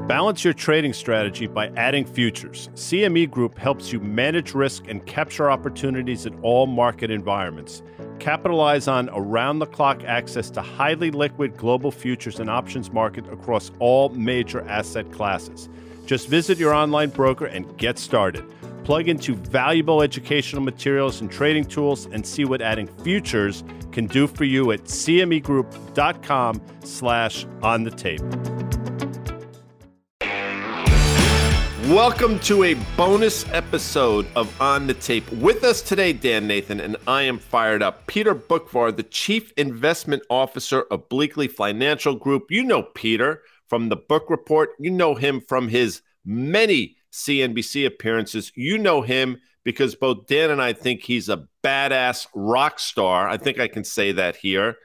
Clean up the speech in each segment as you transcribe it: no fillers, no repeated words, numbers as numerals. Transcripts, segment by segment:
Balance your trading strategy by adding futures. CME Group helps you manage risk and capture opportunities in all market environments. Capitalize on around-the-clock access to highly liquid global futures and options market across all major asset classes. Just visit your online broker and get started. Plug into valuable educational materials and trading tools and see what adding futures can do for you at cmegroup.com/onthetape. Welcome to a bonus episode of On the Tape. With us today, Dan Nathan, and I am fired up. Peter Boockvar, the Chief Investment Officer of Virtu Financial Group. You know Peter from the Boock Report. You know him from his many CNBC appearances. You know him because both Dan and I think he's a badass rock star. I think I can say that here.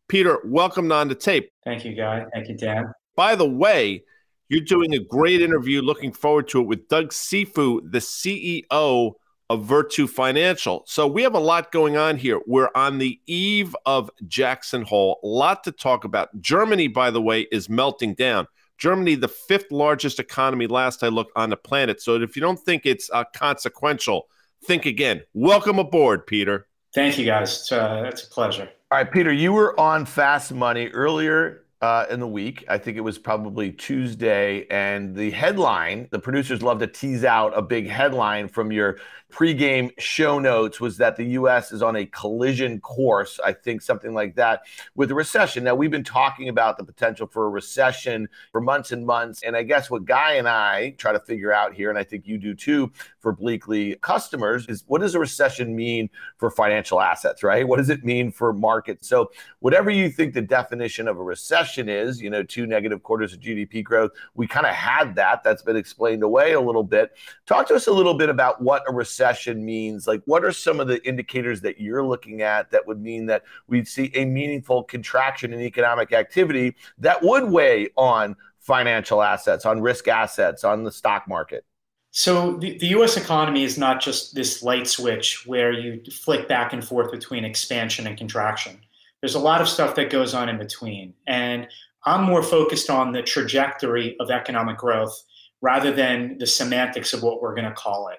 Peter, welcome to On the Tape. Thank you, Guy. Thank you, Dan. By the way, you're doing a great interview, looking forward to it, with Doug Cifu, the CEO of Virtu Financial. So we have a lot going on here. We're on the eve of Jackson Hole. A lot to talk about. Germany, by the way, is melting down. Germany, the fifth largest economy, last I looked, on the planet. So if you don't think it's consequential, think again. Welcome aboard, Peter. Thank you, guys. It's a pleasure. All right, Peter, you were on Fast Money earlier in the week. I think it was probably Tuesday. And the headline, the producers love to tease out a big headline from your pregame show notes, was that the U.S. is on a collision course, I think something like that, with a recession. Now, we've been talking about the potential for a recession for months and months. And I guess what Guy and I try to figure out here, and I think you do too, for Bleakley customers, is what does a recession mean for financial assets, right? What does it mean for markets? So whatever you think the definition of a recession is, 2 negative quarters of GDP growth, we kind of had that. That's been explained away a little bit. Talk to us a little bit about what a recession means. Like, what are some of the indicators that you're looking at that would mean that we'd see a meaningful contraction in economic activity that would weigh on financial assets, on risk assets, on the stock market? So the U.S. economy is not just this light switch where you flick back and forth between expansion and contraction. There's a lot of stuff that goes on in between. And I'm more focused on the trajectory of economic growth rather than the semantics of what we're going to call it.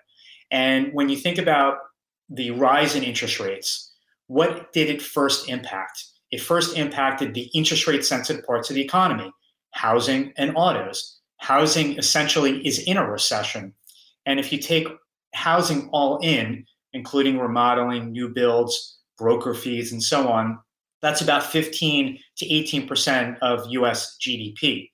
And when you think about the rise in interest rates, what did it first impact? It first impacted the interest rate sensitive parts of the economy, housing and autos. Housing essentially is in a recession. And if you take housing all in, including remodeling, new builds, broker fees, and so on, that's about 15 to 18% of US GDP.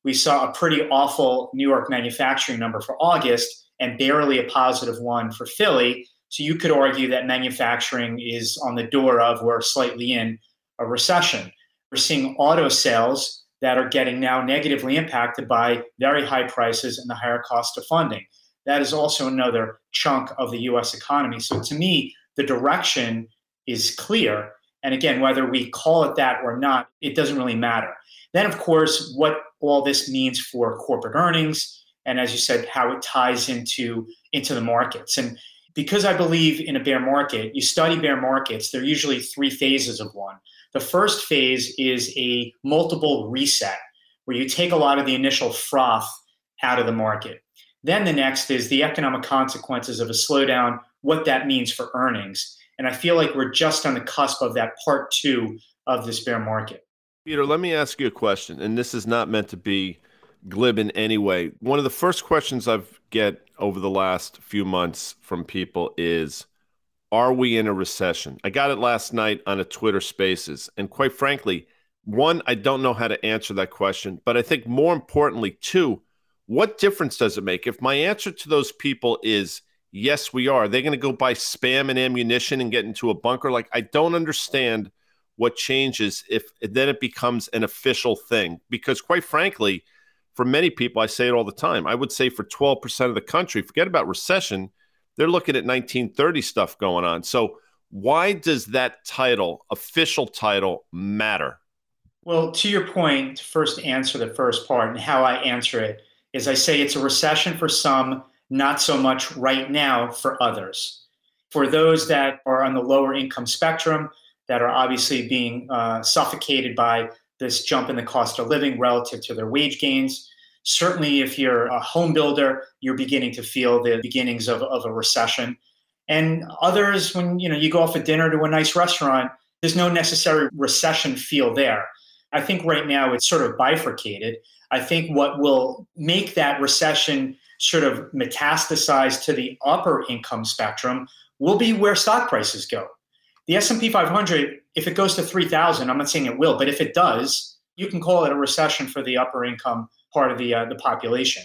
We saw a pretty awful New York manufacturing number for August and barely a positive one for Philly. So you could argue that manufacturing is on the door of, or slightly in, a recession. We're seeing auto sales that are getting now negatively impacted by very high prices and the higher cost of funding. That is also another chunk of the US economy. So to me, the direction is clear. And again, whether we call it that or not, it doesn't really matter. Then, of course, what all this means for corporate earnings, and as you said, how it ties into the markets. And because I believe in a bear market, you study bear markets, there are usually 3 phases of one. The first phase is a multiple reset, where you take a lot of the initial froth out of the market. Then the next is the economic consequences of a slowdown, what that means for earnings. And I feel like we're just on the cusp of that part 2 of this bear market. Peter, let me ask you a question, and this is not meant to be glib in any way. One of the first questions I've get over the last few months from people is, are we in a recession? I got it last night on a Twitter Spaces. And quite frankly, one, I don't know how to answer that question. But I think more importantly, two, what difference does it make? If my answer to those people is, yes, we are they going to go buy spam and ammunition and get into a bunker? Like, I don't understand what changes if then it becomes an official thing. Because quite frankly, for many people, I say it all the time, I would say for 12% of the country, forget about recession, they're looking at 1930 stuff going on. So why does that title, official title, matter? Well, to your point, to first answer the first part and how I answer it is I say it's a recession for some, not so much right now for others. For those that are on the lower income spectrum, that are obviously being suffocated by this jump in the cost of living relative to their wage gains, Certainly, if you're a home builder, you're beginning to feel the beginnings of a recession. And others, when you go off for dinner to a nice restaurant, there's no necessary recession feel there. I think right now it's sort of bifurcated. I think what will make that recession sort of metastasize to the upper income spectrum will be where stock prices go. The S&P 500, if it goes to 3,000, I'm not saying it will, but if it does, you can call it a recession for the upper income part of the population.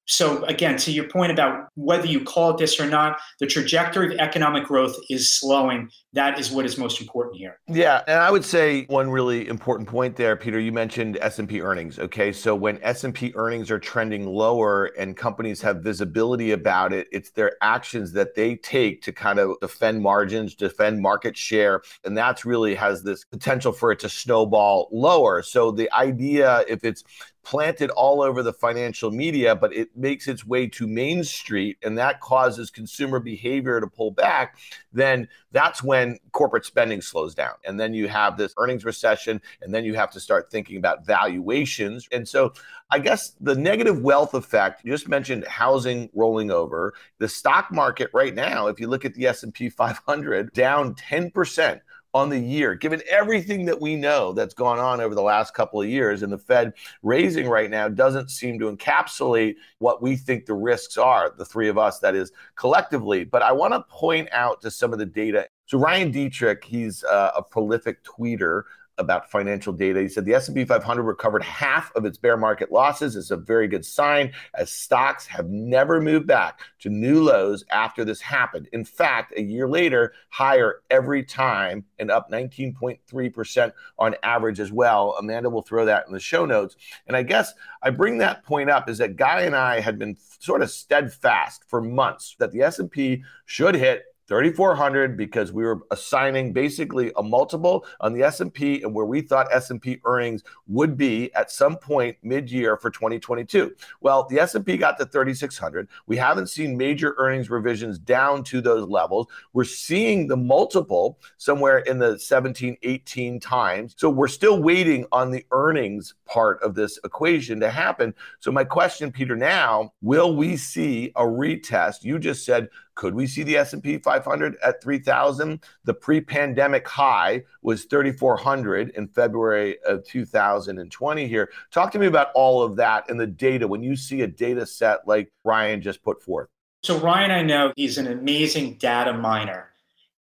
So again, to your point about whether you call it this or not, the trajectory of economic growth is slowing. That is what is most important here. Yeah, and I would say one really important point there, Peter, you mentioned S&P earnings. Okay, so when S&P earnings are trending lower and companies have visibility about it, it's their actions that they take to kind of defend margins, defend market share, and that's really has this potential for it to snowball lower. So the idea, if it's planted all over the financial media, but it makes its way to Main Street and that causes consumer behavior to pull back, then that's when corporate spending slows down. And then you have this earnings recession, and then you have to start thinking about valuations. And so I guess the negative wealth effect, you just mentioned housing rolling over. The stock market right now, if you look at the S&P 500, down 10% on the year, given everything that we know that's gone on over the last couple of years, and the Fed raising right now doesn't seem to encapsulate what we think the risks are, the three of us, that is, collectively. But I want to point out to some of the data. So Ryan Dietrich, he's a prolific tweeter about financial data. He said the S&P 500 recovered half of its bear market losses. It's a very good sign, as stocks have never moved back to new lows after this happened. In fact, a year later, higher every time and up 19.3% on average as well. Amanda will throw that in the show notes. And I guess I bring that point up is that Guy and I had been sort of steadfast for months that the S&P should hit 3,400 because we were assigning basically a multiple on the S&P and where we thought S&P earnings would be at some point mid-year for 2022. Well, the S&P got to 3,600. We haven't seen major earnings revisions down to those levels. We're seeing the multiple somewhere in the 17, 18 times. So we're still waiting on the earnings part of this equation to happen. So my question, Peter, now, will we see a retest? You just said, could we see the S&P 500 at 3,000? The pre-pandemic high was 3,400 in February of 2020 here. Talk to me about all of that and the data when you see a data set like Ryan just put forth. So Ryan, I know he's an amazing data miner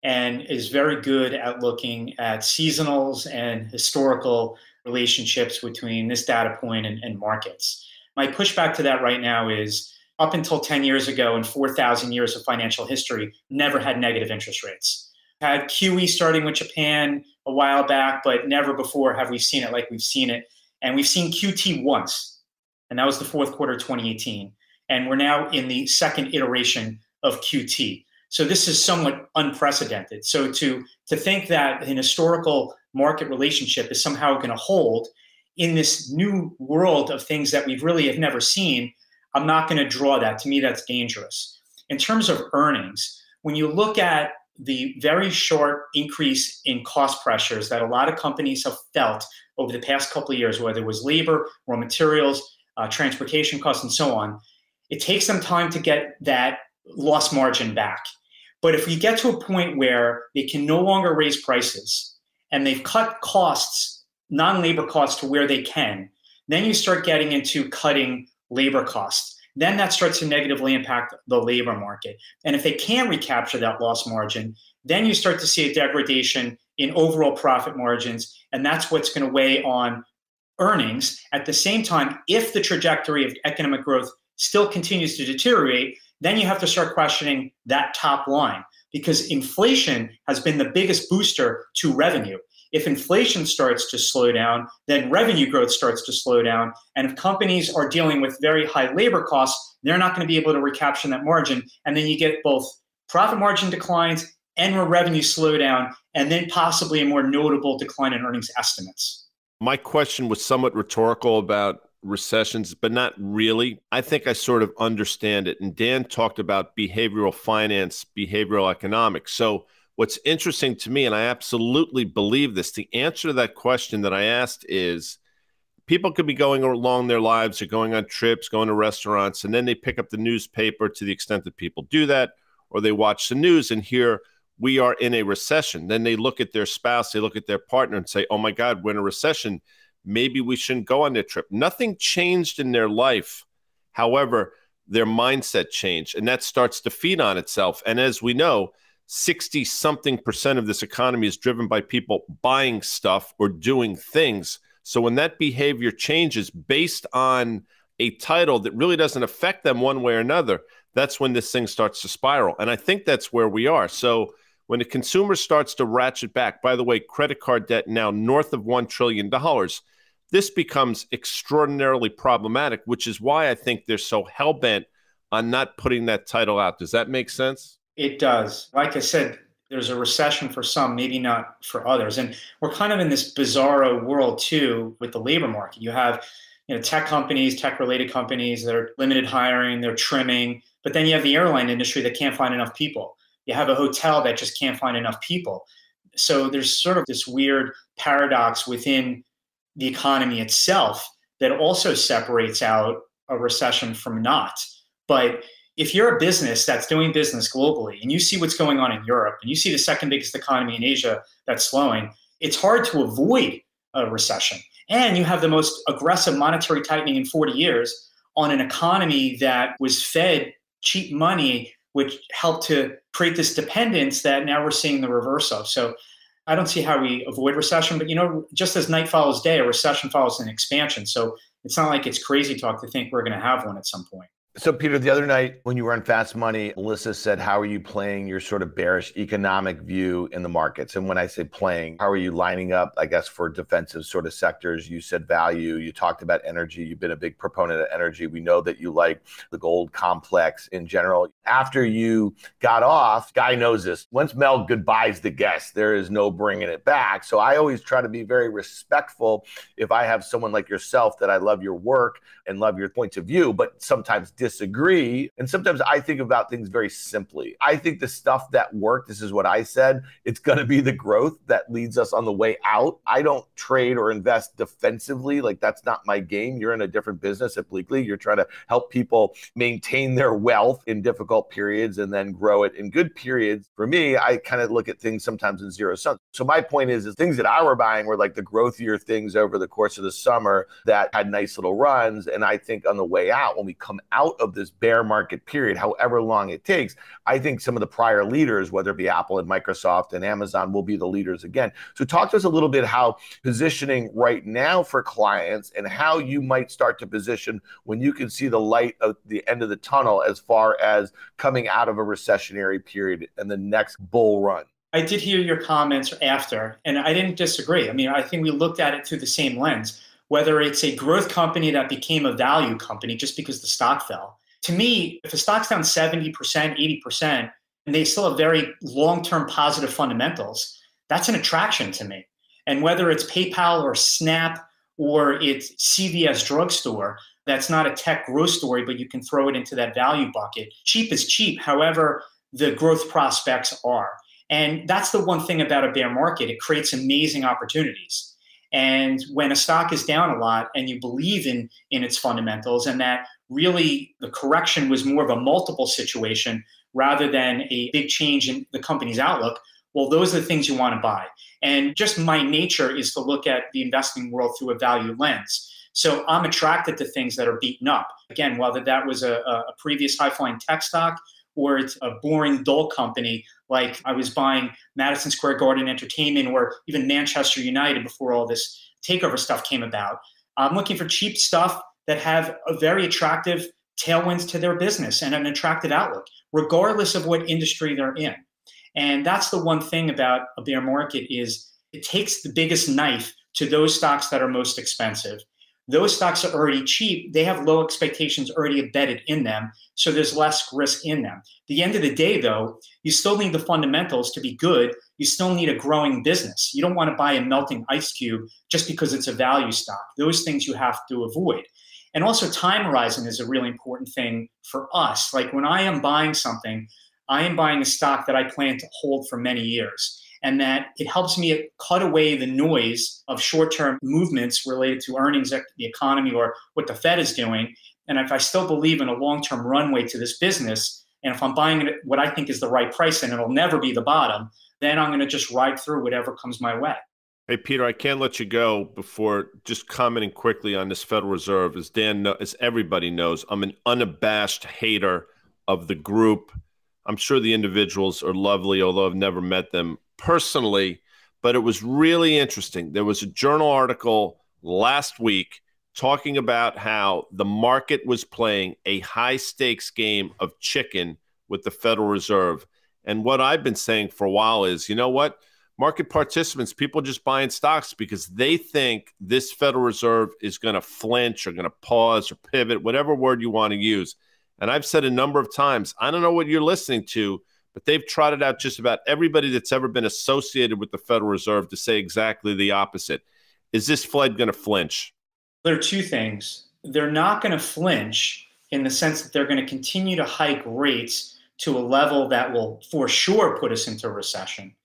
and is very good at looking at seasonals and historical relationships between this data point and markets. My pushback to that right now is, up until 10 years ago and 4,000 years of financial history, never had negative interest rates. Had QE starting with Japan a while back, but never before have we seen it like we've seen it. And we've seen QT once, and that was the fourth quarter of 2018. And we're now in the second iteration of QT. So this is somewhat unprecedented. So to think that an historical market relationship is somehow going to hold in this new world of things that we really have never seen, I'm not going to draw that. To me, that's dangerous. In terms of earnings, when you look at the very short increase in cost pressures that a lot of companies have felt over the past couple of years, whether it was labor, raw materials, transportation costs, and so on, it takes some time to get that lost margin back. But if we get to a point where they can no longer raise prices and they've cut costs, non-labor costs, to where they can, then you start getting into cutting labor costs. Then that starts to negatively impact the labor market. And if they can't recapture that lost margin, then you start to see a degradation in overall profit margins. And that's what's going to weigh on earnings. At the same time, if the trajectory of economic growth still continues to deteriorate, then you have to start questioning that top line, because inflation has been the biggest booster to revenue. If inflation starts to slow down, then revenue growth starts to slow down. And if companies are dealing with very high labor costs, they're not going to be able to recapture that margin. And then you get both profit margin declines and revenue slowdown, and then possibly a more notable decline in earnings estimates. My question was somewhat rhetorical about recessions, but not really. I think I sort of understand it. And Dan talked about behavioral finance, behavioral economics. So what's interesting to me, and I absolutely believe this, the answer to that question that I asked is, people could be going along their lives or going on trips, going to restaurants, and then they pick up the newspaper to the extent that people do that, or they watch the news and hear we are in a recession. Then they look at their spouse, they look at their partner and say, oh my God, we're in a recession. Maybe we shouldn't go on their trip. Nothing changed in their life. However, their mindset changed, and that starts to feed on itself. And as we know, 60-something% of this economy is driven by people buying stuff or doing things. So when that behavior changes based on a title that really doesn't affect them one way or another, that's when this thing starts to spiral. And I think that's where we are. So when the consumer starts to ratchet back, by the way, credit card debt now north of $1 trillion, this becomes extraordinarily problematic, which is why I think they're so hell-bent on not putting that title out. Does that make sense? It does. Like I said, there's a recession for some, maybe not for others. And we're kind of in this bizarro world too with the labor market. You have, tech companies, tech-related companies that are limited hiring, they're trimming. But then you have the airline industry that can't find enough people. You have a hotel that just can't find enough people. So there's sort of this weird paradox within the economy itself that also separates out a recession from not. But if you're a business that's doing business globally and you see what's going on in Europe and you see the second biggest economy in Asia that's slowing, it's hard to avoid a recession. And you have the most aggressive monetary tightening in 40 years on an economy that was fed cheap money, which helped to create this dependence that now we're seeing the reverse of. So I don't see how we avoid recession, but just as night follows day, a recession follows an expansion. So it's not like it's crazy talk to think we're going to have one at some point. So, Peter, the other night when you were on Fast Money, Melissa said, how are you playing your sort of bearish economic view in the markets? And when I say playing, how are you lining up, I guess, for defensive sort of sectors? You said value. You talked about energy. You've been a big proponent of energy. We know that you like the gold complex in general. After you got off, Guy knows this. Once Mel goodbyes the guest, there is no bringing it back. So I always try to be very respectful if I have someone like yourself that I love your work and love your points of view, but sometimes disagree. And sometimes I think about things very simply. I think the stuff that worked, this is what I said, it's going to be the growth that leads us on the way out. I don't trade or invest defensively. Like, that's not my game. You're in a different business at Bleakley. You're trying to help people maintain their wealth in difficult periods and then grow it in good periods. For me, I kind of look at things sometimes in zero sum. So my point is things that I were buying were like the growthier things over the course of the summer that had nice little runs. And I think on the way out, when we come out of this bear market period, however long it takes, I think some of the prior leaders, whether it be Apple and Microsoft and Amazon, will be the leaders again. So talk to us a little bit how positioning right now for clients and how you might start to position when you can see the light at the end of the tunnel as far as coming out of a recessionary period and the next bull run. I did hear your comments after, and I didn't disagree. I mean, I think we looked at it through the same lens. Whether it's a growth company that became a value company just because the stock fell. To me, if a stock's down 70%, 80%, and they still have very long-term positive fundamentals, that's an attraction to me. And whether it's PayPal or Snap or it's CVS drugstore, that's not a tech growth story, but you can throw it into that value bucket. Cheap is cheap. However, the growth prospects are. And that's the one thing about a bear market. It creates amazing opportunities. And when a stock is down a lot and you believe in its fundamentals and that really the correction was more of a multiple situation rather than a big change in the company's outlook, well, those are the things you want to buy. And just my nature is to look at the investing world through a value lens. So I'm attracted to things that are beaten up. Again, whether that was a previous high-flying tech stock or it's a boring, dull company like I was buying Madison Square Garden Entertainment or even Manchester United before all this takeover stuff came about. I'm looking for cheap stuff that have a very attractive tailwinds to their business and an attractive outlook, regardless of what industry they're in. And that's the one thing about a bear market is it takes the biggest knife to those stocks that are most expensive. Those stocks are already cheap. They have low expectations already embedded in them, so there's less risk in them. At the end of the day, though, you still need the fundamentals to be good. You still need a growing business. You don't want to buy a melting ice cube just because it's a value stock. Those things you have to avoid. And also time horizon is a really important thing for us. Like when I am buying something, I am buying a stock that I plan to hold for many years. and that it helps me cut away the noise of short-term movements related to earnings, the economy, or what the Fed is doing. And if I still believe in a long-term runway to this business, and if I'm buying it at what I think is the right price and it'll never be the bottom, then I'm going to just ride through whatever comes my way. Hey, Peter, I can't let you go before just commenting quickly on this Federal Reserve. As everybody knows, I'm an unabashed hater of the group. I'm sure the individuals are lovely, although I've never met them personally. But it was really interesting. There was a journal article last week talking about how the market was playing a high-stakes game of chicken with the Federal Reserve. And what I've been saying for a while is, you know what? Market participants, people just buying stocks because they think this Federal Reserve is going to flinch or going to pause or pivot, whatever word you want to use. And I've said a number of times, I don't know what you're listening to, but they've trotted out just about everybody that's ever been associated with the Federal Reserve to say exactly the opposite. Is this Fed going to flinch? There are two things. They're not going to flinch in the sense that they're going to continue to hike rates to a level that will for sure put us into a recession.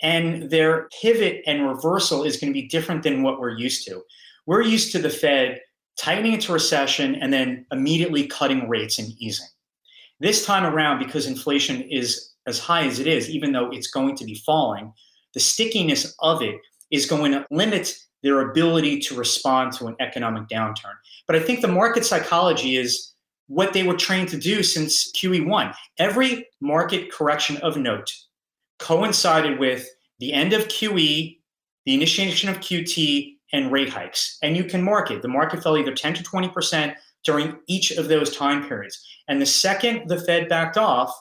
And their pivot and reversal is going to be different than what we're used to. We're used to the Fed tightening into recession and then immediately cutting rates and easing. This time around, because inflation is as high as it is, even though it's going to be falling, the stickiness of it is going to limit their ability to respond to an economic downturn. But I think the market psychology is what they were trained to do since QE1. Every market correction of note coincided with the end of QE, the initiation of QT, and rate hikes. And you can mark it. The market fell either 10 to 20% during each of those time periods. And the second the Fed backed off,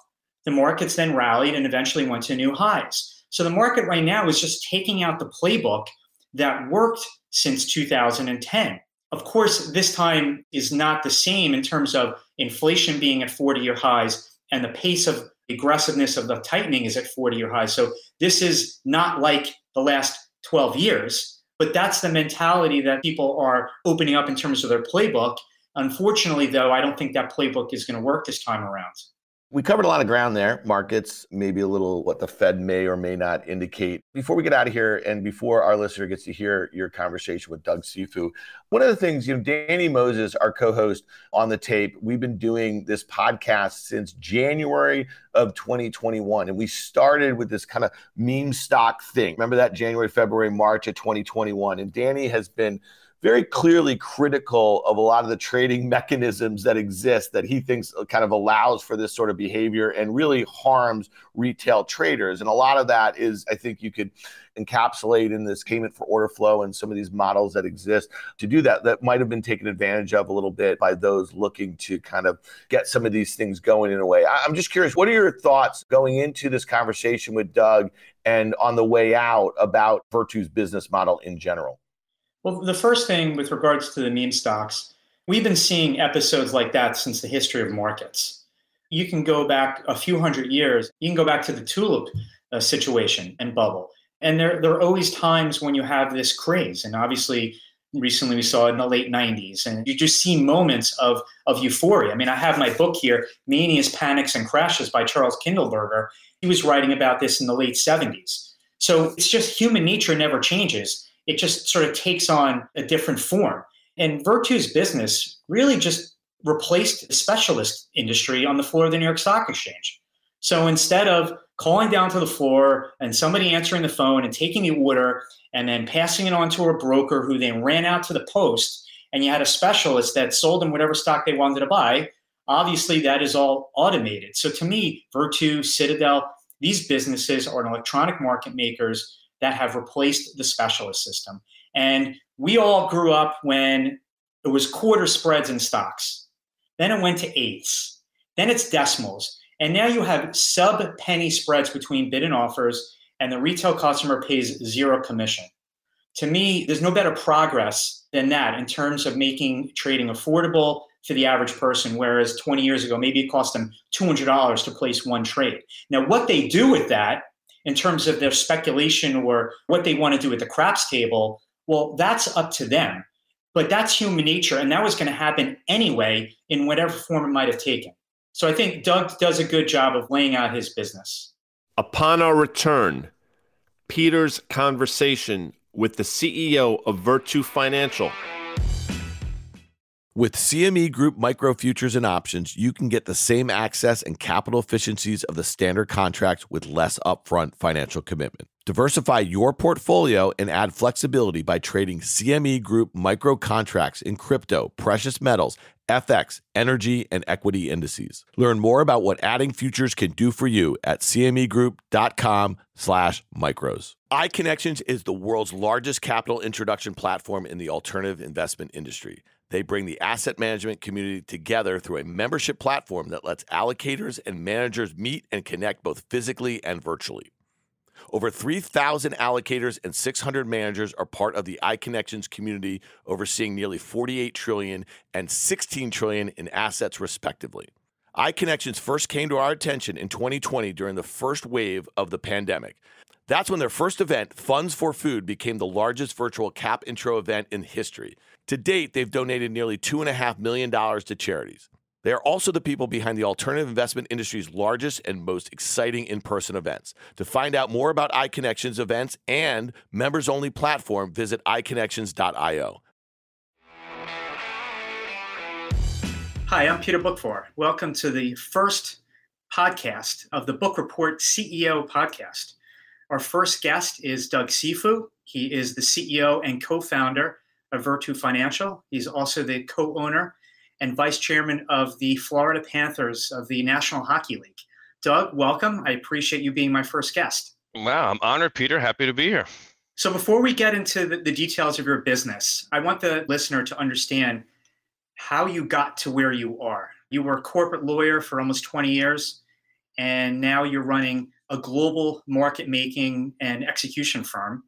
the markets then rallied and eventually went to new highs. So the market right now is just taking out the playbook that worked since 2010. Of course, this time is not the same in terms of inflation being at 40-year highs and the pace of aggressiveness of the tightening is at 40-year highs. So this is not like the last 12 years, but that's the mentality that people are opening up in terms of their playbook. Unfortunately, though, I don't think that playbook is going to work this time around. We covered a lot of ground there, markets, maybe a little what the Fed may or may not indicate. Before we get out of here and before our listener gets to hear your conversation with Doug Cifu, one of the things, Danny Moses, our co-host on the tape, we've been doing this podcast since January of 2021. And we started with this kind of meme stock thing. Remember that January, February, March of 2021. And Danny has been very clearly critical of a lot of the trading mechanisms that exist that he thinks kind of allows for this sort of behavior and really harms retail traders. And a lot of that is, I think you could encapsulate in this payment for order flow and some of these models that exist to do that might have been taken advantage of a little bit by those looking to kind of get some of these things going in a way. I'm just curious, what are your thoughts going into this conversation with Doug and on the way out about Virtu's business model in general? Well, the first thing with regards to the meme stocks, we've been seeing episodes like that since the history of markets. You can go back a few hundred years. You can go back to the tulip situation and bubble. And there are always times when you have this craze. And obviously, recently we saw it in the late 90s. And you just see moments of euphoria. I mean, I have my book here, Manias, Panics, and Crashes by Charles Kindleberger. He was writing about this in the late 70s. So it's just human nature never changes. It just sort of takes on a different form. And Virtu's business really just replaced the specialist industry on the floor of the New York Stock Exchange. So instead of calling down to the floor and somebody answering the phone and taking the order and then passing it on to a broker who then ran out to the post, and you had a specialist that sold them whatever stock they wanted to buy, obviously that is all automated. So to me, Virtu, Citadel, these businesses are electronic market makers that have replaced the specialist system. And we all grew up when it was quarter spreads in stocks. Then it went to eighths. Then it's decimals. And now you have sub-penny spreads between bid and offers, and the retail customer pays zero commission. To me, there's no better progress than that in terms of making trading affordable for the average person, whereas 20 years ago, maybe it cost them $200 to place one trade. Now, what they do with that in terms of their speculation or what they want to do at the craps table, well, that's up to them. But that's human nature, and that was going to happen anyway in whatever form it might have taken. So I think Doug does a good job of laying out his business. Upon our return, Peter's conversation with the CEO of Virtu Financial. With CME Group Micro Futures and Options, you can get the same access and capital efficiencies of the standard contracts with less upfront financial commitment. Diversify your portfolio and add flexibility by trading CME Group micro contracts in crypto, precious metals, FX, energy, and equity indices. Learn more about what adding futures can do for you at cmegroup.com/micros. iConnections is the world's largest capital introduction platform in the alternative investment industry. They bring the asset management community together through a membership platform that lets allocators and managers meet and connect both physically and virtually. Over 3,000 allocators and 600 managers are part of the iConnections community, overseeing nearly $48 trillion and $16 trillion in assets, respectively. iConnections first came to our attention in 2020 during the first wave of the pandemic. That's when their first event, Funds for Food, became the largest virtual cap intro event in history. To date, they've donated nearly $2.5 million to charities. They are also the people behind the alternative investment industry's largest and most exciting in-person events. To find out more about iConnections events and members-only platform, visit iConnections.io. Hi, I'm Peter Boockvar. Welcome to the first podcast of the Book Report CEO podcast. Our first guest is Doug Cifu. He is the CEO and co-founder of Virtu Financial. He's also the co-owner and vice chairman of the Florida Panthers of the National Hockey League. Doug, welcome. I appreciate you being my first guest. Wow, I'm honored, Peter. Happy to be here. So before we get into the details of your business, I want the listener to understand how you got to where you are. You were a corporate lawyer for almost 20 years, and now you're running a global market making and execution firm.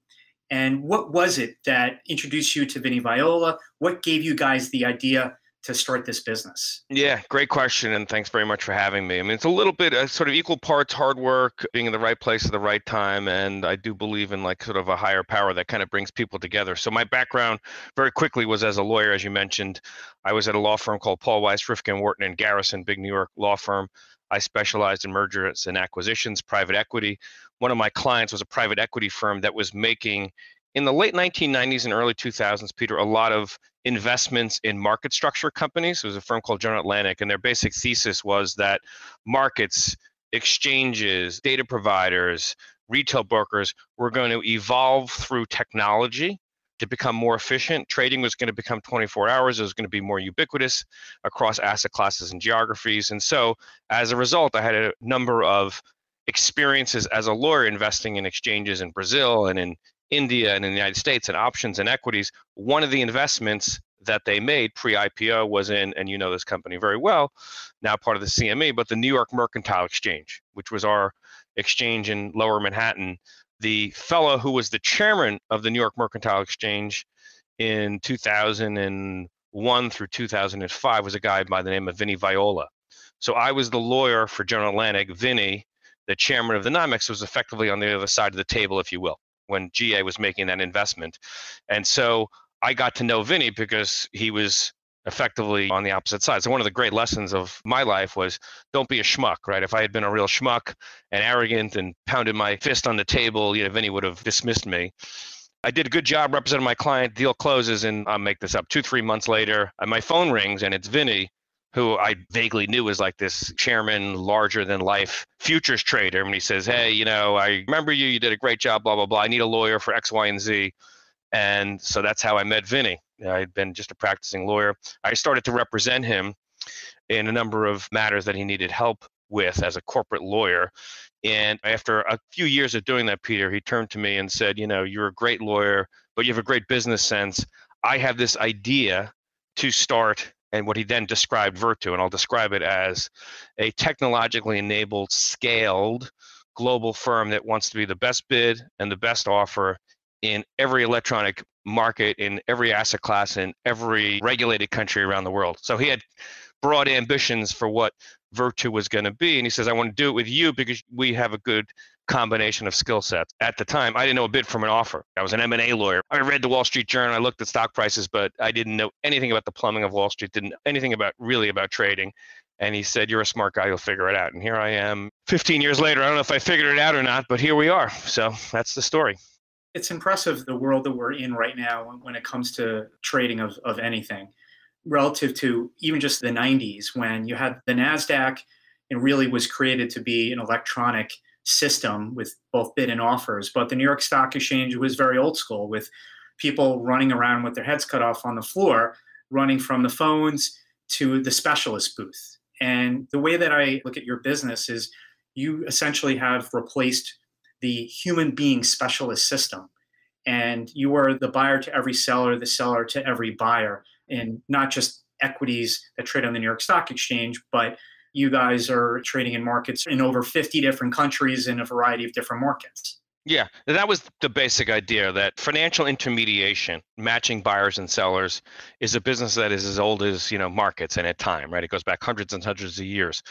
And what was it that introduced you to Vinny Viola? What gave you guys the idea to start this business? Yeah, great question. And thanks very much for having me. I mean, it's a little bit sort of equal parts hard work, being in the right place at the right time. And I do believe in like sort of a higher power that kind of brings people together. So my background very quickly was as a lawyer, as you mentioned. I was at a law firm called Paul Weiss, Rifkin, Wharton and Garrison, big New York law firm. I specialized in mergers and acquisitions, private equity. One of my clients was a private equity firm that was making, in the late 1990s and early 2000s, Peter, a lot of investments in market structure companies. It was a firm called General Atlantic, and their basic thesis was that markets, exchanges, data providers, retail brokers were going to evolve through technology to become more efficient. Trading was going to become 24 hours. It was going to be more ubiquitous across asset classes and geographies. And so as a result, I had a number of experiences as a lawyer investing in exchanges in Brazil and in India and in the United States and options and equities. One of the investments that they made pre-IPO was in, and you know this company very well, now part of the CME, but the New York Mercantile Exchange, which was our exchange in Lower Manhattan. The fellow who was the chairman of the New York Mercantile Exchange in 2001 through 2005 was a guy by the name of Vinny Viola. So I was the lawyer for General Atlantic. Vinny, the chairman of the NYMEX, was effectively on the other side of the table, if you will, when GA was making that investment. And so I got to know Vinny because he was effectively on the opposite side. So one of the great lessons of my life was don't be a schmuck, right? If I had been a real schmuck and arrogant and pounded my fist on the table, Vinny would have dismissed me. I did a good job representing my client. Deal closes, and I'll make this up, 2-3 months later, and my phone rings, and it's Vinny, who I vaguely knew was like this chairman, larger than life futures trader. And he says, hey, I remember you did a great job, blah, blah, blah. I need a lawyer for X, Y, and Z. And so that's how I met Vinny. I'd been just a practicing lawyer. I started to represent him in a number of matters that he needed help with as a corporate lawyer. And after a few years of doing that, Peter, he turned to me and said, you're a great lawyer, but you have a great business sense. I have this idea to start, and what he then described Virtu, and I'll describe it as a technologically enabled, scaled global firm that wants to be the best bid and the best offer in every electronic market, in every asset class, in every regulated country around the world. So he had broad ambitions for what Virtu was going to be. And he says, I want to do it with you because we have a good combination of skill sets. At the time, I didn't know a bid from an offer. I was an M&A lawyer. I read the Wall Street Journal. I looked at stock prices, but I didn't know anything about the plumbing of Wall Street, didn't know anything about trading. And he said, you're a smart guy, you'll figure it out. And here I am 15 years later. I don't know if I figured it out or not, but here we are. So that's the story. It's impressive the world that we're in right now when it comes to trading of anything, relative to even just the 90s when you had the NASDAQ and really was created to be an electronic system with both bid and offers. But the New York Stock Exchange was very old school with people running around with their heads cut off on the floor, running from the phones to the specialist booth. And the way that I look at your business is you essentially have replaced the human being specialist system. And you are the buyer to every seller, the seller to every buyer, and not just equities that trade on the New York Stock Exchange, but you guys are trading in markets in over 50 different countries in a variety of different markets. Yeah, that was the basic idea, that financial intermediation, matching buyers and sellers, is a business that is as old as, markets and at time, right? It goes back hundreds and hundreds of years.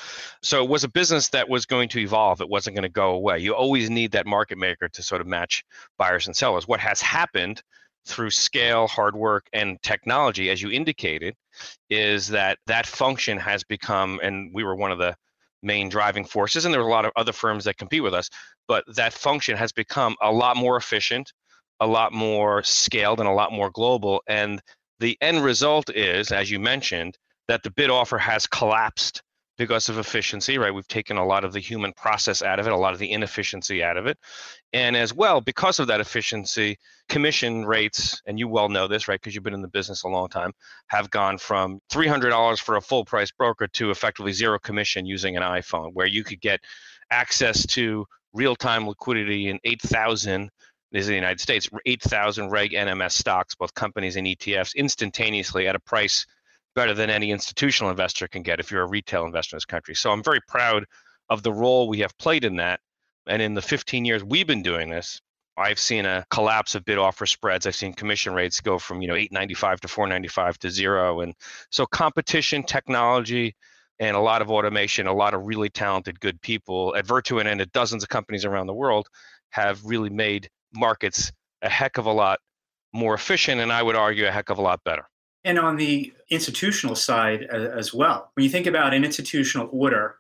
So it was a business that was going to evolve. It wasn't going to go away. You always need that market maker to sort of match buyers and sellers. What has happened through scale, hard work, and technology, as you indicated, is that function has become, and we were one of the main driving forces, and there are a lot of other firms that compete with us, but that function has become a lot more efficient, a lot more scaled, and a lot more global. And the end result is, as you mentioned, that the bid offer has collapsed because of efficiency, right? We've taken a lot of the human process out of it, a lot of the inefficiency out of it. And as well, because of that efficiency, commission rates, and you well know this, right, because you've been in the business a long time, have gone from $300 for a full price broker to effectively zero commission using an iPhone, where you could get access to real-time liquidity in 8,000, this is the United States, 8,000 Reg NMS stocks, both companies and ETFs, instantaneously at a price better than any institutional investor can get if you're a retail investor in this country. So I'm very proud of the role we have played in that. And in the 15 years we've been doing this, I've seen a collapse of bid offer spreads. I've seen commission rates go from, $8.95 to $4.95 to zero. And so competition, technology, and a lot of automation, a lot of really talented, good people at Virtu and at dozens of companies around the world have really made markets a heck of a lot more efficient, and I would argue a heck of a lot better. And on the institutional side as well, when you think about an institutional order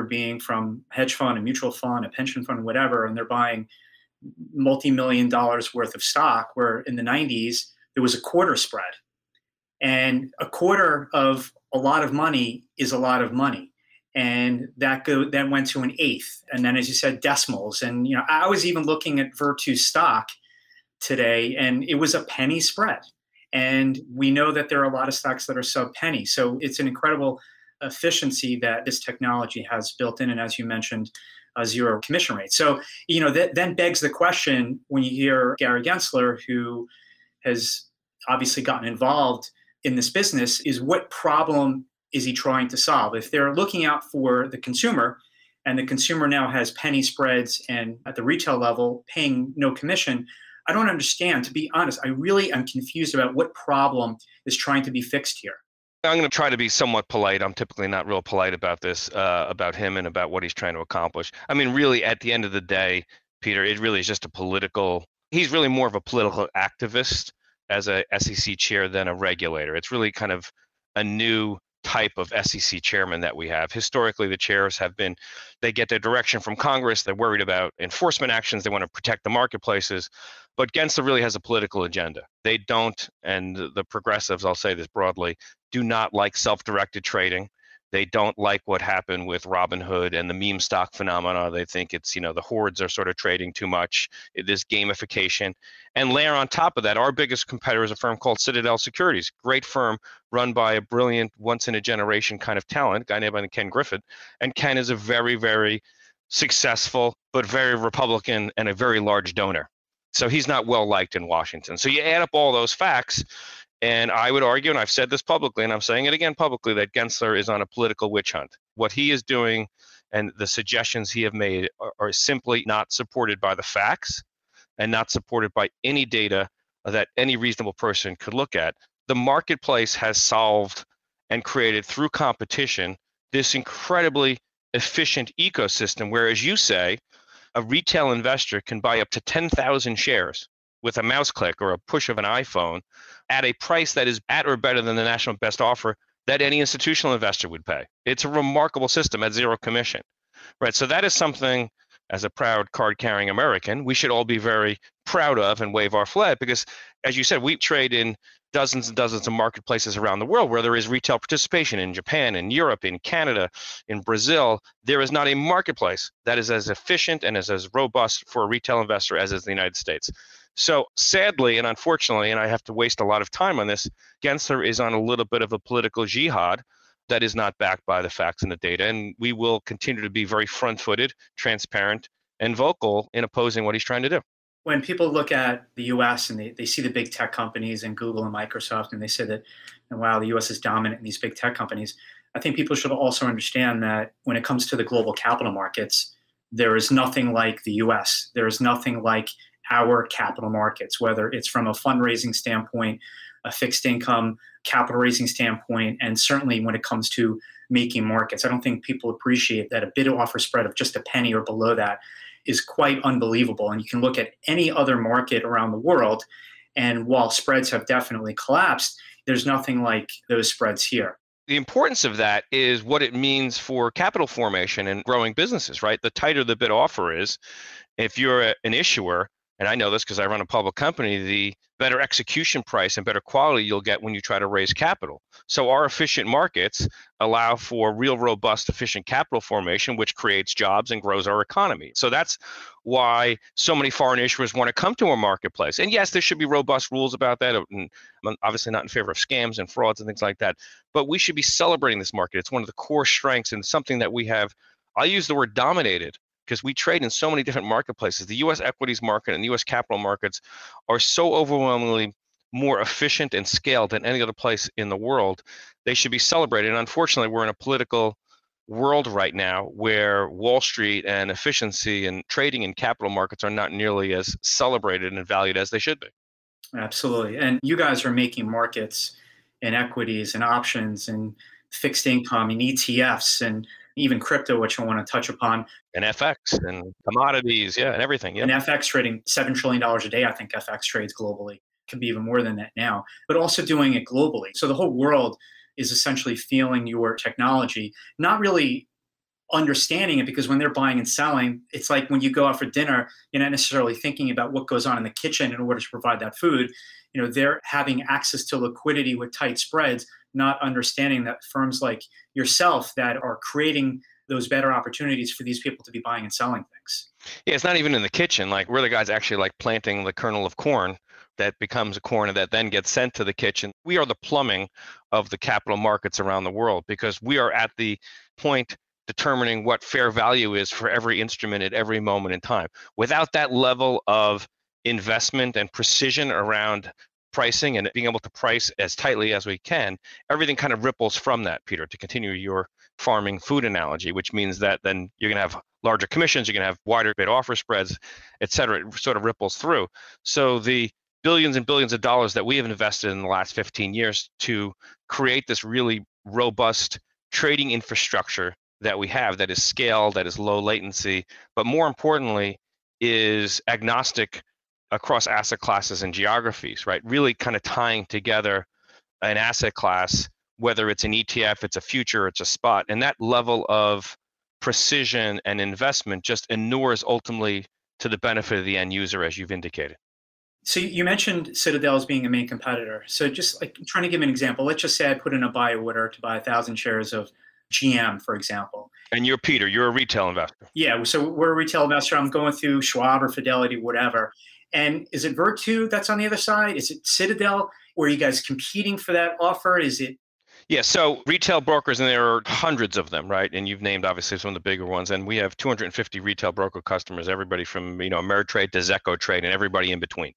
being from a hedge fund, a mutual fund, a pension fund, whatever, and they're buying multi-million dollars worth of stock, where in the 90s, there was a quarter spread. And a quarter of a lot of money is a lot of money. And that went to an eighth. And then, as you said, decimals. And I was even looking at Virtu stock today, and it was a penny spread. And we know that there are a lot of stocks that are sub-penny. So it's an incredible efficiency that this technology has built in. And as you mentioned, zero commission rate. So, that then begs the question when you hear Gary Gensler, who has obviously gotten involved in this business, is what problem is he trying to solve? If they're looking out for the consumer, and the consumer now has penny spreads and at the retail level paying no commission, I don't understand. To be honest, I really am confused about what problem is trying to be fixed here. I'm going to try to be somewhat polite. I'm typically not real polite about this, about him and about what he's trying to accomplish. I mean, really, at the end of the day, Peter, it really is just he's really more of a political activist as a SEC chair than a regulator. It's really kind of a new type of SEC chairman that we have. Historically, the chairs they get their direction from Congress. They're worried about enforcement actions. They want to protect the marketplaces. But Gensler really has a political agenda. They don't, and the progressives, I'll say this broadly, do not like self-directed trading. They don't like what happened with Robinhood and the meme stock phenomena. They think it's, the hordes are sort of trading too much, this gamification. And layer on top of that, our biggest competitor is a firm called Citadel Securities, great firm run by a brilliant, once-in-a-generation kind of talent, a guy named Ken Griffith. And Ken is a very, very successful, but very Republican and a very large donor. So he's not well-liked in Washington. So you add up all those facts, and I would argue, and I've said this publicly, and I'm saying it again publicly, that Gensler is on a political witch hunt. What he is doing and the suggestions he have made are simply not supported by the facts and not supported by any data that any reasonable person could look at. The marketplace has solved and created through competition this incredibly efficient ecosystem where, as you say, a retail investor can buy up to 10,000 shares with a mouse click or a push of an iPhone at a price that is at or better than the national best offer that any institutional investor would pay. It's a remarkable system at zero commission, right? So that is something, as a proud card-carrying American, we should all be very proud of and wave our flag because, as you said, we trade in dozens and dozens of marketplaces around the world where there is retail participation in Japan, in Europe, in Canada, in Brazil. There is not a marketplace that is as efficient and is as robust for a retail investor as is the United States. So sadly and unfortunately, and I have to waste a lot of time on this, Gensler is on a little bit of a political jihad that is not backed by the facts and the data. And we will continue to be very front-footed, transparent, and vocal in opposing what he's trying to do. When people look at the US and they see the big tech companies and Google and Microsoft, and they say that, wow, the US is dominant in these big tech companies, I think people should also understand that when it comes to the global capital markets, there is nothing like the US. There is nothing like our capital markets, whether it's from a fundraising standpoint, a fixed income capital raising standpoint, and certainly when it comes to making markets. I don't think people appreciate that a bid offer spread of just a penny or below that is quite unbelievable. And you can look at any other market around the world, and while spreads have definitely collapsed, there's nothing like those spreads here. The importance of that is what it means for capital formation and growing businesses, right? The tighter the bid offer is, if you're an issuer, and I know this because I run a public company, the better execution price and better quality you'll get when you try to raise capital. So our efficient markets allow for real robust, efficient capital formation, which creates jobs and grows our economy. So that's why so many foreign issuers want to come to our marketplace. And yes, there should be robust rules about that. And I'm obviously not in favor of scams and frauds and things like that, but we should be celebrating this market. It's one of the core strengths and something that we have, I use the word dominated, because we trade in so many different marketplaces. The U.S. equities market and the U.S. capital markets are so overwhelmingly more efficient and scaled than any other place in the world. They should be celebrated. And unfortunately, we're in a political world right now where Wall Street and efficiency and trading in capital markets are not nearly as celebrated and valued as they should be. Absolutely. And you guys are making markets in equities and options and fixed income and ETFs and even crypto, which I want to touch upon. And FX and commodities, yeah, and everything. Yeah. And FX trading, $7 trillion a day, I think FX trades globally. Could be even more than that now, but also doing it globally. So the whole world is essentially feeling your technology, not really understanding it, because when they're buying and selling, it's like when you go out for dinner, you're not necessarily thinking about what goes on in the kitchen in order to provide that food. You know, they're having access to liquidity with tight spreads, not understanding that firms like yourself that are creating those better opportunities for these people to be buying and selling things. Yeah, it's not even in the kitchen. Like, we're the guys actually like planting the kernel of corn that becomes a corn that then gets sent to the kitchen. We are the plumbing of the capital markets around the world, because we are at the point determining what fair value is for every instrument at every moment in time. Without that level of investment and precision around pricing and being able to price as tightly as we can, everything kind of ripples from that, Peter, to continue your farming food analogy, which means that then you're going to have larger commissions, you're going to have wider bid offer spreads, et cetera. It sort of ripples through. So the billions and billions of dollars that we have invested in the last 15 years to create this really robust trading infrastructure that we have, that is scaled, that is low latency, but more importantly is agnostic across asset classes and geographies, right? Really kind of tying together an asset class, whether it's an ETF, it's a future, it's a spot. And that level of precision and investment just inures ultimately to the benefit of the end user, as you've indicated. So you mentioned Citadel as being a main competitor. So just like trying to give an example, let's just say I put in a buy order to buy 1,000 shares of GM, for example. And you're Peter, you're a retail investor. Yeah, so we're a retail investor. I'm going through Schwab or Fidelity, whatever. And is it Virtu that's on the other side? Is it Citadel? Or are you guys competing for that offer? Is it? Yeah, so retail brokers, and there are hundreds of them, right? And you've named obviously some of the bigger ones. And we have 250 retail broker customers, everybody from, Ameritrade to Zecco Trade and everybody in between.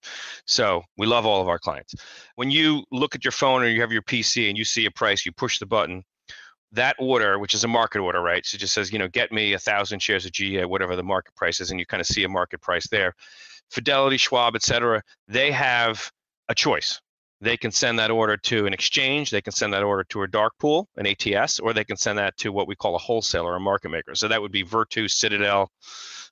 So we love all of our clients. When you look at your phone or you have your PC and you see a price, you push the button. That order, which is a market order, right? So it just says, get me 1,000 shares of GA, whatever the market price is, and you kind of see a market price there. Fidelity, Schwab, et cetera, they have a choice. They can send that order to an exchange, they can send that order to a dark pool, an ATS, or they can send that to what we call a wholesaler, a market maker. So that would be Virtu, Citadel,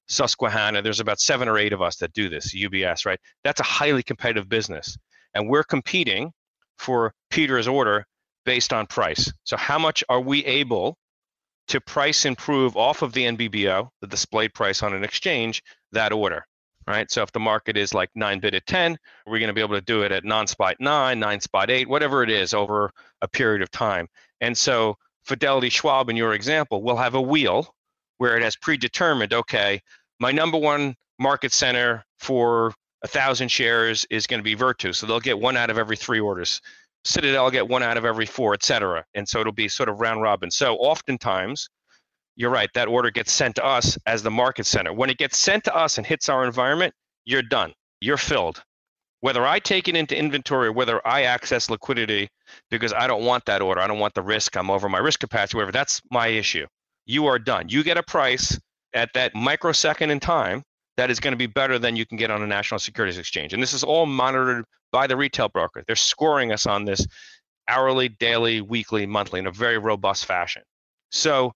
Susquehanna. There's about 7 or 8 of us that do this, UBS, right? That's a highly competitive business. And we're competing for Peter's order based on price. So how much are we able to price improve off of the NBBO, the displayed price on an exchange, that order, right? So if the market is like 9 bid at 10, we're going to be able to do it at non-spot 9, 9 spot 8, whatever it is over a period of time. And so Fidelity Schwab, in your example, will have a wheel where it has predetermined, okay, my number one market center for 1,000 shares is going to be Virtu. So they'll get 1 out of every 3 orders. Citadel will get 1 out of every 4, et cetera. And so it'll be sort of round robin. So oftentimes, you're right, that order gets sent to us as the market center. When it gets sent to us and hits our environment, you're done. You're filled. Whether I take it into inventory or whether I access liquidity because I don't want that order, I don't want the risk, I'm over my risk capacity, whatever, that's my issue. You are done. You get a price at that microsecond in time that is going to be better than you can get on a national securities exchange. And this is all monitored by the retail broker. They're scoring us on this hourly, daily, weekly, monthly in a very robust fashion. So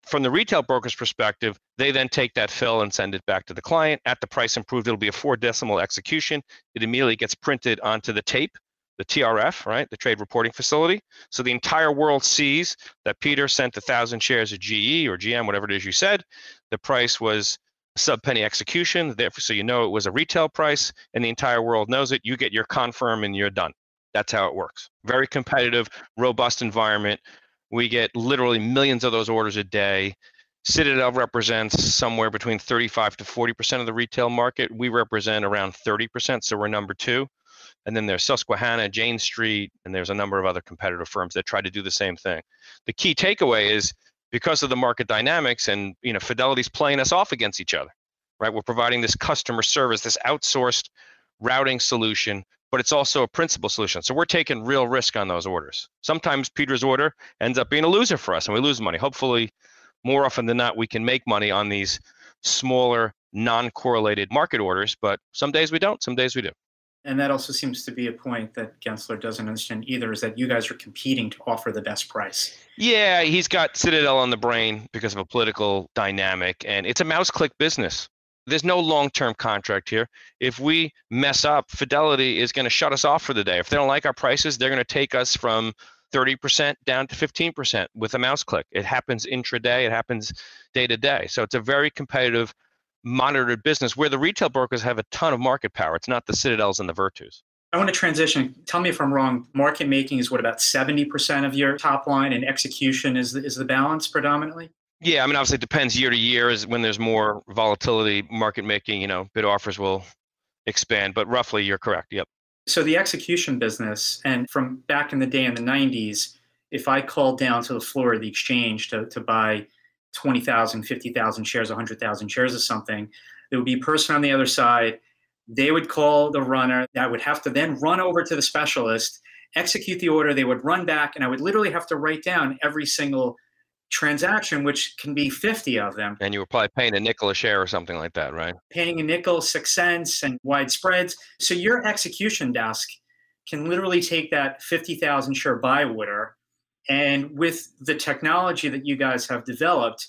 from the retail broker's perspective, they then take that fill and send it back to the client at the price improved. It'll be a 4-decimal execution. It immediately gets printed onto the tape, the TRF, right, the trade reporting facility. So the entire world sees that Peter sent 1,000 shares of GE or GM, whatever it is you said. The price was sub-penny execution, therefore, so you know it was a retail price, and the entire world knows it. You get your confirm and you're done. That's how it works. Very competitive, robust environment. We get literally millions of those orders a day. Citadel represents somewhere between 35 to 40% of the retail market. We represent around 30%, so we're number 2. And then there's Susquehanna, Jane Street, and there's a number of other competitive firms that try to do the same thing. The key takeaway is, because of the market dynamics and Fidelity's playing us off against each other, right? We're providing this customer service, this outsourced routing solution, but it's also a principal solution. So we're taking real risk on those orders. Sometimes Peter's order ends up being a loser for us and we lose money. Hopefully, more often than not, we can make money on these smaller, non-correlated market orders, but some days we don't, some days we do. And that also seems to be a point that Gensler doesn't understand either, is that you guys are competing to offer the best price. Yeah, he's got Citadel on the brain because of a political dynamic, and it's a mouse click business. There's no long-term contract here. If we mess up, Fidelity is going to shut us off for the day. If they don't like our prices, they're going to take us from 30% down to 15% with a mouse click. It happens intraday. It happens day to day. So it's a very competitive, monitored business where the retail brokers have a ton of market power. It's not the Citadels and the Virtus. I want to transition. Tell me if I'm wrong. Market making is what, about 70% of your top line, and execution is the balance predominantly? Yeah, I mean, obviously it depends year to year. Is when there's more volatility, market making, bid offers will expand, but roughly you're correct. Yep. So the execution business, and from back in the day in the 90s, if I called down to the floor of the exchange to buy 20,000, 50,000 shares, 100,000 shares of something, there would be a person on the other side. They would call the runner. That would have to then run over to the specialist, execute the order. They would run back, and I would literally have to write down every single transaction, which can be 50 of them. And you were probably paying a nickel a share or something like that, right? Paying a nickel, 6 cents, and wide spreads. So your execution desk can literally take that 50,000 share buy order, and with the technology that you guys have developed,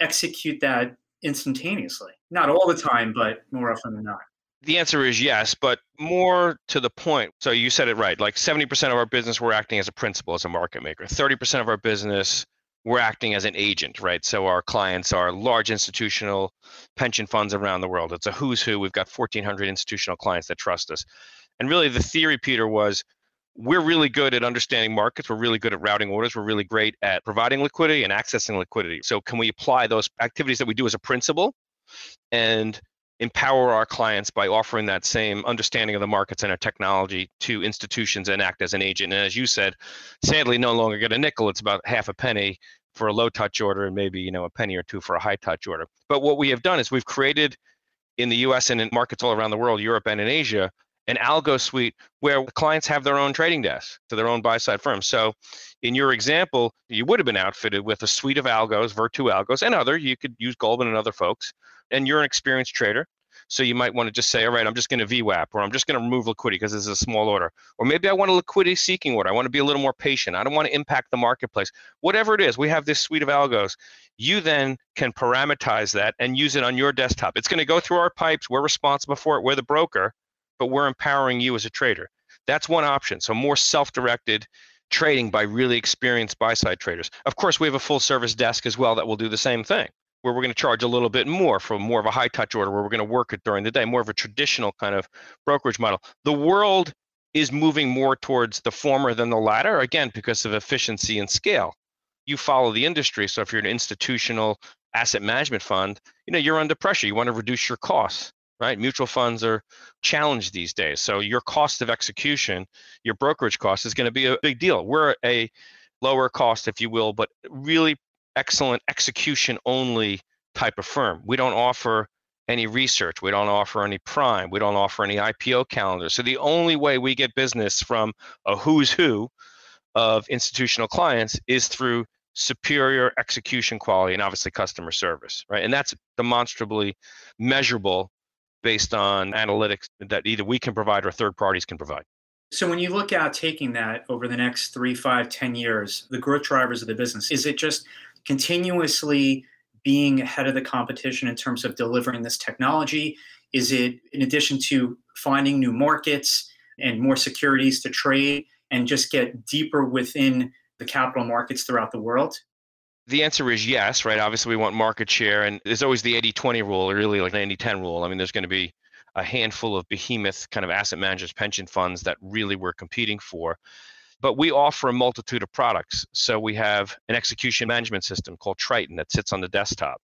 execute that instantaneously. Not all the time, but more often than not. The answer is yes, but more to the point. So you said it right. Like 70% of our business, we're acting as a principal, as a market maker. 30% of our business, we're acting as an agent, right? So our clients are large institutional pension funds around the world. It's a who's who. We've got 1,400 institutional clients that trust us. And really the theory, Peter, was we're really good at understanding markets. We're really good at routing orders. We're really great at providing liquidity and accessing liquidity. So can we apply those activities that we do as a principal and empower our clients by offering that same understanding of the markets and our technology to institutions and act as an agent? And as you said, sadly, no longer get a nickel. It's about half a penny for a low touch order and maybe, a penny or two for a high touch order. But what we have done is we've created in the US and in markets all around the world, Europe and in Asia, an algo suite where clients have their own trading desks to their own buy-side firms. So in your example, you would have been outfitted with a suite of algos, Virtu algos, and other. You could use Goldman and other folks. And you're an experienced trader. So you might want to just say, all right, I'm just going to VWAP, or I'm just going to remove liquidity because this is a small order. Or maybe I want a liquidity seeking order. I want to be a little more patient. I don't want to impact the marketplace. Whatever it is, we have this suite of algos. You then can parameterize that and use it on your desktop. It's going to go through our pipes. We're responsible for it. We're the broker, but we're empowering you as a trader. That's one option. So more self-directed, trading by really experienced buy-side traders. Of course, we have a full-service desk as well that will do the same thing, where we're going to charge a little bit more for more of a high-touch order, where we're going to work it during the day, more of a traditional kind of brokerage model. The world is moving more towards the former than the latter, again, because of efficiency and scale. You follow the industry, so if you're an institutional asset management fund, you're under pressure. You want to reduce your costs, right? Mutual funds are challenged these days. So your cost of execution, your brokerage cost is going to be a big deal. We're a lower cost, if you will, but really excellent execution only type of firm. We don't offer any research. We don't offer any prime. We don't offer any IPO calendars. So the only way we get business from a who's who of institutional clients is through superior execution quality and obviously customer service, right? And that's demonstrably measurable based on analytics that either we can provide or third parties can provide. So when you look at taking that over the next 3, 5, 10 years, the growth drivers of the business, is it just continuously being ahead of the competition in terms of delivering this technology? Is it in addition to finding new markets and more securities to trade and just get deeper within the capital markets throughout the world? The answer is yes, right? Obviously, we want market share, and there's always the 80-20 rule, or really like 90-10 rule. I mean, there's going to be a handful of behemoth kind of asset managers, pension funds that really we're competing for. But we offer a multitude of products. So we have an execution management system called Triton that sits on the desktop.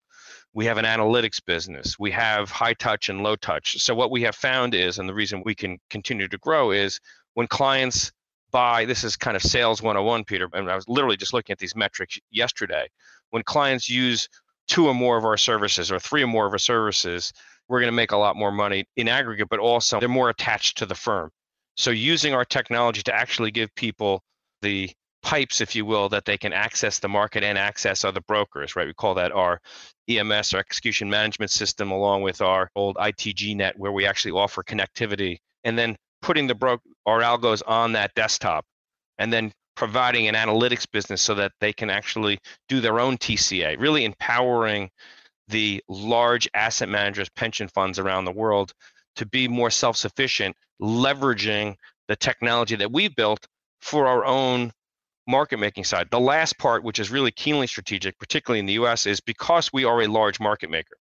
We have an analytics business. We have high touch and low touch. So what we have found is, and the reason we can continue to grow is when clients buy, this is kind of sales 101, Peter, and I was literally just looking at these metrics yesterday. When clients use 2 or more of our services or 3 or more of our services, we're going to make a lot more money in aggregate, but also they're more attached to the firm. So using our technology to actually give people the pipes, if you will, that they can access the market and access other brokers, right? We call that our EMS, our execution management system, along with our old ITG net, where we actually offer connectivity, and then putting our algos on that desktop, and then providing an analytics business so that they can actually do their own TCA, really empowering the large asset managers, pension funds around the world to be more self-sufficient, leveraging the technology that we've built for our own market making side. The last part, which is really keenly strategic, particularly in the US, is because we are a large market maker,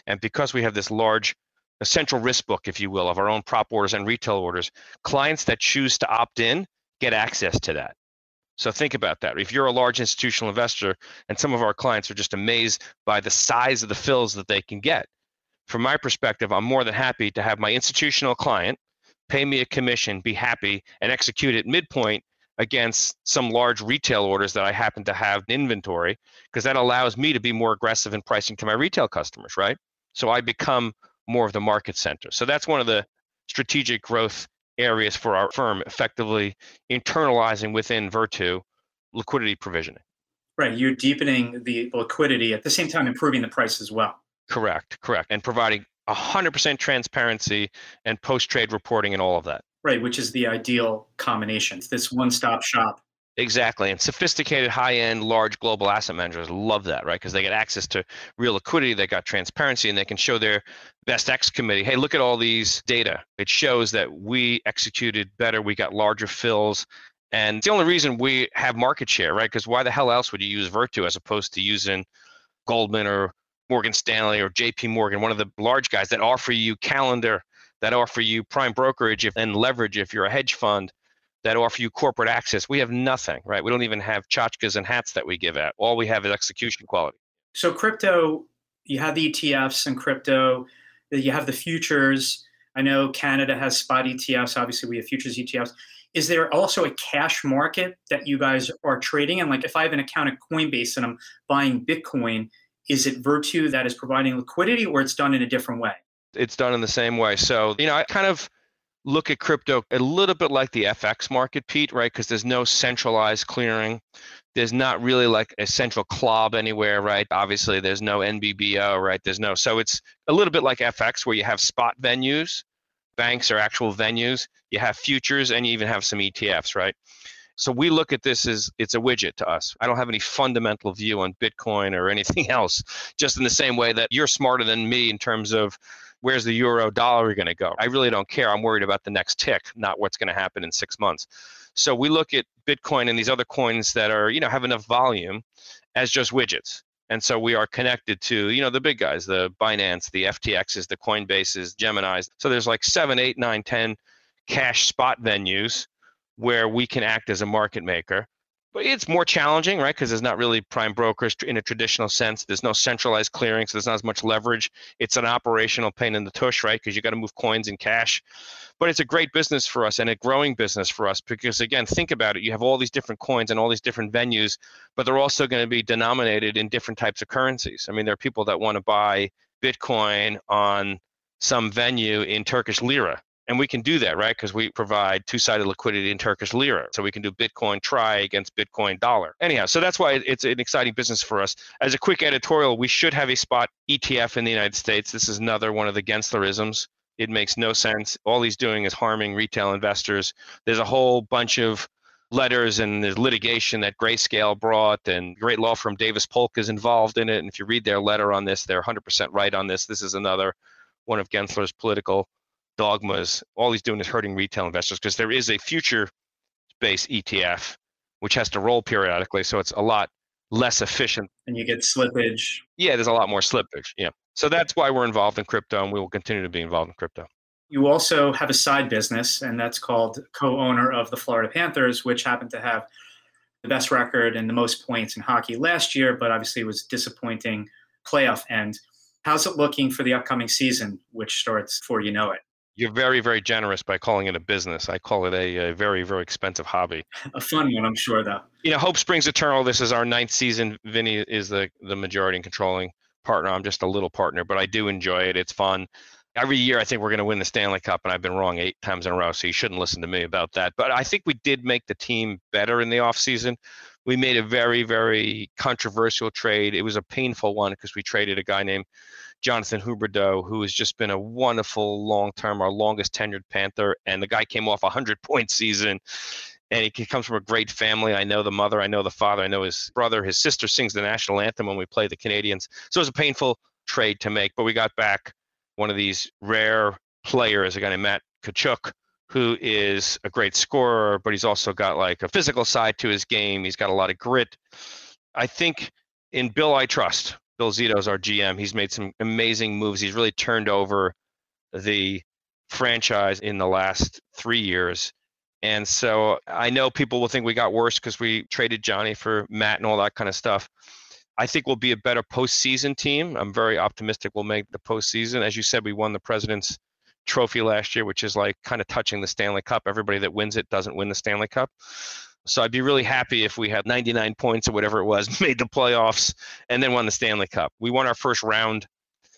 and because we have this large central risk book, if you will, of our own prop orders and retail orders, clients that choose to opt in get access to that. So think about that. If you're a large institutional investor, and some of our clients are just amazed by the size of the fills that they can get, from my perspective, I'm more than happy to have my institutional client pay me a commission, be happy, and execute at midpoint against some large retail orders that I happen to have in inventory, because that allows me to be more aggressive in pricing to my retail customers, right? So I become more of the market center. So that's one of the strategic growth areas for our firm, effectively internalizing within Virtu liquidity provisioning. Right. You're deepening the liquidity at the same time improving the price as well. Correct. And providing 100% transparency and post-trade reporting and all of that. Right, which is the ideal combination. It's this one-stop shop. Exactly. And sophisticated, high-end, large global asset managers love that, right? Because they get access to real liquidity, they got transparency, and they can show their best X committee, hey, look at all these data. It shows that we executed better, we got larger fills. And it's the only reason we have market share, right? Because why the hell else would you use Virtu as opposed to using Goldman or Morgan Stanley or JP Morgan, one of the large guys that offer you calendar, that offer you prime brokerage and leverage if you're a hedge fund, that offer you corporate access. We have nothing, right? We don't even have tchotchkes and hats that we give out. All we have is execution quality. So crypto, you have the ETFs and crypto, you have the futures. I know Canada has spot ETFs. Obviously, we have futures ETFs. Is there also a cash market that you guys are trading in? Like if I have an account at Coinbase and I'm buying Bitcoin, is it Virtu that is providing liquidity, or it's done in a different way? It's done in the same way. So, I kind of look at crypto a little bit like the FX market, Pete, right? Because there's no centralized clearing. There's not really like a central club anywhere, right? Obviously, there's no NBBO, right? So it's a little bit like FX where you have spot venues, banks are actual venues, you have futures, and you even have some ETFs, right? So we look at this as it's a widget to us. I don't have any fundamental view on Bitcoin or anything else, just in the same way that you're smarter than me in terms of where's the euro dollar going to go. I really don't care. I'm worried about the next tick, not what's going to happen in 6 months. So we look at Bitcoin and these other coins that are, have enough volume as just widgets. And so we are connected to, the big guys, the Binance, the FTXs, the Coinbases, Geminis. So there's like 7, 8, 9, 10 cash spot venues where we can act as a market maker. But it's more challenging, right? Because there's not really prime brokers in a traditional sense. There's no centralized clearing, so there's not as much leverage. It's an operational pain in the tush, right? Because you got to move coins in cash. But it's a great business for us and a growing business for us because, again, think about it. You have all these different coins and all these different venues, but they're also going to be denominated in different types of currencies. I mean, there are people that want to buy Bitcoin on some venue in Turkish lira. And we can do that, right? Because we provide two-sided liquidity in Turkish lira. So we can do Bitcoin try against Bitcoin dollar. Anyhow, so that's why it's an exciting business for us. As a quick editorial, we should have a spot ETF in the United States. This is another one of the Genslerisms. It makes no sense. All he's doing is harming retail investors. There's a whole bunch of letters and there's litigation that Grayscale brought, and great law firm Davis Polk is involved in it. And if you read their letter on this, they're 100% right on this. This is another one of Gensler's political dogmas. All he's doing is hurting retail investors because there is a future-based ETF which has to roll periodically, so it's a lot less efficient. And you get slippage. Yeah, there's a lot more slippage. Yeah. So that's why we're involved in crypto, and we will continue to be involved in crypto. You also have a side business, and that's called co-owner of the Florida Panthers, which happened to have the best record and the most points in hockey last year, but obviously was disappointing playoff end. How's it looking for the upcoming season, which starts before you know it? You're very, very generous by calling it a business. I call it a very, very expensive hobby. A fun one, I'm sure, though. Hope springs eternal. This is our 9th season. Vinny is the majority and controlling partner. I'm just a little partner, but I do enjoy it. It's fun. Every year, I think we're going to win the Stanley Cup, and I've been wrong 8 times in a row, so you shouldn't listen to me about that. But I think we did make the team better in the offseason. We made a very, very controversial trade. It was a painful one because we traded a guy named Jonathan Huberdeau, who has just been a wonderful long-term, our longest tenured Panther. And the guy came off a 100-point season, and he comes from a great family. I know the mother, I know the father, I know his brother. His sister sings the national anthem when we play the Canadians. So it was a painful trade to make, but we got back one of these rare players, a guy named Matt Tkachuk, who is a great scorer, but he's also got like a physical side to his game. He's got a lot of grit. I think in Bill I trust. Bill Zito's our GM. He's made some amazing moves. He's really turned over the franchise in the last 3 years. And so I know people will think we got worse because we traded Johnny for Matt and all that kind of stuff. I think we'll be a better postseason team. I'm very optimistic we'll make the postseason. As you said, we won the President's Trophy last year, which is like kind of touching the Stanley Cup. Everybody that wins it doesn't win the Stanley Cup. So I'd be really happy if we had 99 points or whatever it was, made the playoffs, and then won the Stanley Cup. We won our first round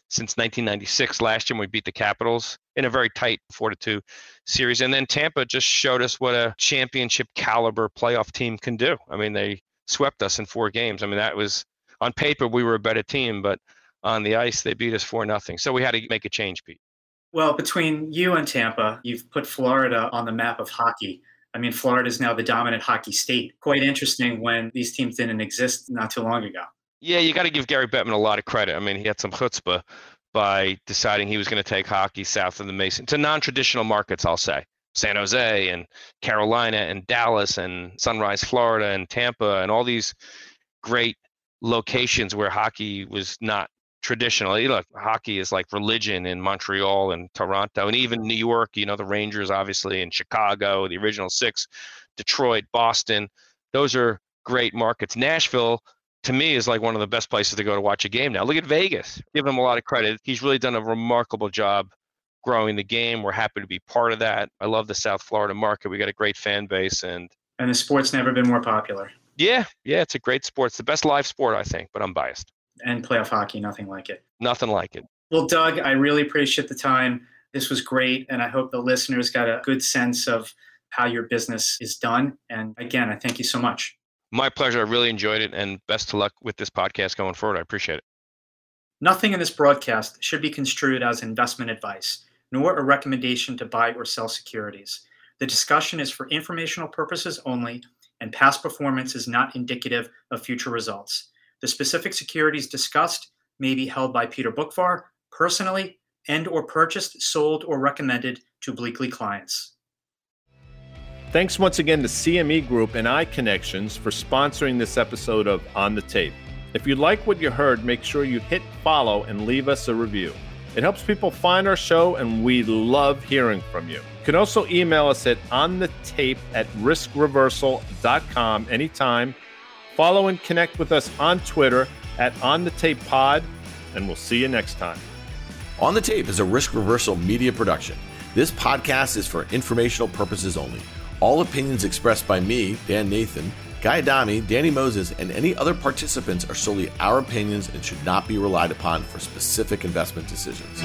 since 1996 last year when we beat the Capitals in a very tight 4-2 series. And then Tampa just showed us what a championship caliber playoff team can do. I mean, they swept us in 4 games. I mean, that was on paper, we were a better team, but on the ice, they beat us 4-0. So we had to make a change, Pete. Well, between you and Tampa, you've put Florida on the map of hockey. I mean, Florida is now the dominant hockey state. Quite interesting when these teams didn't exist not too long ago. Yeah, you got to give Gary Bettman a lot of credit. I mean, he had some chutzpah by deciding he was going to take hockey south of the Mason to non-traditional markets, I'll say. San Jose and Carolina and Dallas and Sunrise, Florida and Tampa and all these great locations where hockey was not traditional. Look, hockey is like religion in Montreal and Toronto and even New York, the Rangers, obviously, and Chicago, the original 6, Detroit, Boston. Those are great markets. Nashville, to me, is like one of the best places to go to watch a game now. Look at Vegas. Give him a lot of credit. He's really done a remarkable job growing the game. We're happy to be part of that. I love the South Florida market. We got a great fan base. And the sport's never been more popular. Yeah, it's a great sport. It's the best live sport, I think, but I'm biased. And playoff hockey, nothing like it. Nothing like it. Well, Doug, I really appreciate the time. This was great, and I hope the listeners got a good sense of how your business is done. And again, I thank you so much. My pleasure. I really enjoyed it, and best of luck with this podcast going forward. I appreciate it. Nothing in this broadcast should be construed as investment advice, nor a recommendation to buy or sell securities. The discussion is for informational purposes only, and past performance is not indicative of future results. The specific securities discussed may be held by Peter Boockvar personally and or purchased, sold, or recommended to Bleakley clients. Thanks once again to CME Group and iConnections for sponsoring this episode of On the Tape. If you like what you heard, make sure you hit follow and leave us a review. It helps people find our show, and we love hearing from you. You can also email us at onthetape@riskreversal.com anytime. Follow and connect with us on Twitter at OnTheTapePod, and we'll see you next time. On the Tape is a Risk Reversal media production. This podcast is for informational purposes only. All opinions expressed by me, Dan Nathan, Guy Adami, Danny Moses, and any other participants are solely our opinions and should not be relied upon for specific investment decisions.